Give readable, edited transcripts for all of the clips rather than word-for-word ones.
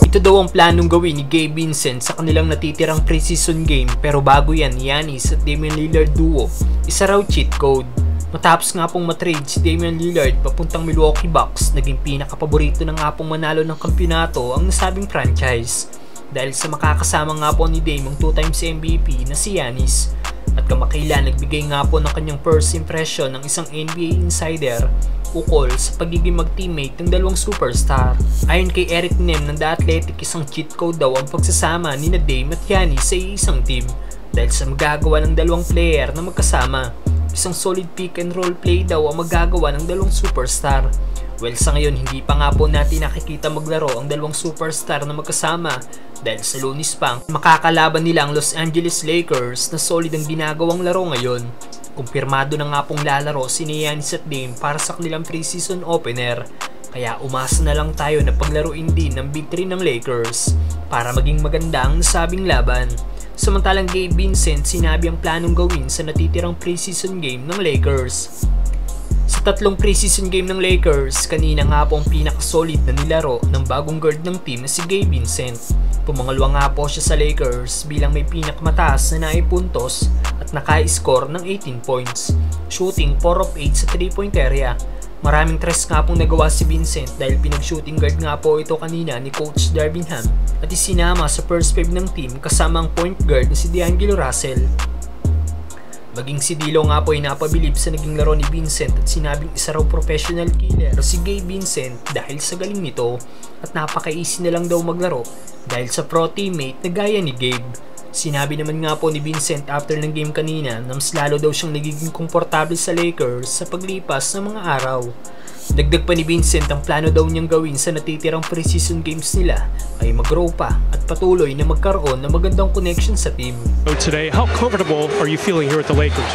Ito daw ang planong gawin ni Gabe Vincent sa kanilang natitirang preseason game, pero bago yan, Giannis at Damian Lillard duo, isa raw cheat code. Matapos nga pong matrade si Damian Lillard papuntang Milwaukee Bucks, naging pinakapaborito na nga pong manalo ng kampyonato ang nasabing franchise. Dahil sa makakasama nga po ni Dame ang 2 times MVP na si Giannis. At kamakailan nagbigay nga po ng kanyang first impression ng isang NBA insider ukol sa pagiging mag-teammate ng dalawang superstar. Ayon kay Eric Nem ng The Athletic, isang cheat code daw ang pagsasama ni na Dame at Giannis sa isang team dahil sa magagawa ng dalawang player na magkasama. Isang solid pick and roll play daw ang magagawa ng dalawang superstar. Well, sa ngayon hindi pa nga po natin nakikita maglaro ang dalawang superstar na magkasama dahil sa Lunes pa makakalaban nila ang Los Angeles Lakers na solid ang ginagawang laro ngayon. Kumpirmado na nga pong lalaro si Giannis at Dame para sa kanilang preseason opener, kaya umasa na lang tayo na paglaruin din ng Big 3 ng Lakers para maging maganda ang nasabing laban. Samantalang Gabe Vincent sinabi ang planong gawin sa natitirang preseason game ng Lakers. Sa tatlong preseason game ng Lakers, kanina nga po ang pinakasolid na nilaro ng bagong guard ng team na si Gabe Vincent. Pumangalwa nga po siya sa Lakers bilang may pinakamataas na naipuntos at naka-score ng 18 points, shooting 4 of 8 sa 3-point area. Maraming tres nga pong nagawa si Vincent dahil pinag-shooting guard nga po ito kanina ni Coach Darvin Ham at isinama sa first 5 ng team kasama ang point guard na si D'Angelo Russell. Maging si D'Lo nga po ay napabilib sa naging laro ni Vincent at sinabing isa raw professional killer si Gabe Vincent dahil sa galing nito at napaka-easy na lang daw maglaro dahil sa pro teammate na gaya ni Gabe. Sinabi naman nga po ni Vincent after ng game kanina na mas lalo daw siyang nagiging komportable sa Lakers sa paglipas ng mga araw. Dagdag pa ni Vincent ang plano daw niyang gawin sa natitirang preseason games nila ay mag-grow pa at patuloy na magkaroon ng magandang connection sa team. Today, how comfortable are you feeling here at the Lakers?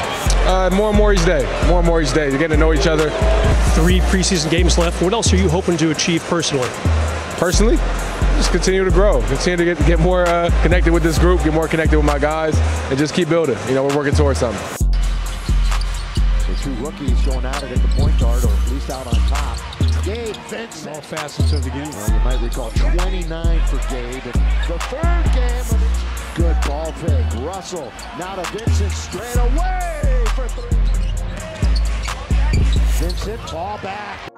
More and more each day. More and more each day. You're getting to know each other. 3 preseason games left. What else are you hoping to achieve personally? Personally, just continue to grow. Continue to get more connected with this group, get more connected with my guys, and just keep building. You know, we're working towards something. The 2 rookies going at it at the point guard, or at least out on top. Gabe Vincent. All facets of the game. Well, you might recall 29 for Gabe. And the third game. Good ball fake. Russell. Now to Vincent straight away for 3. Vincent, ball back.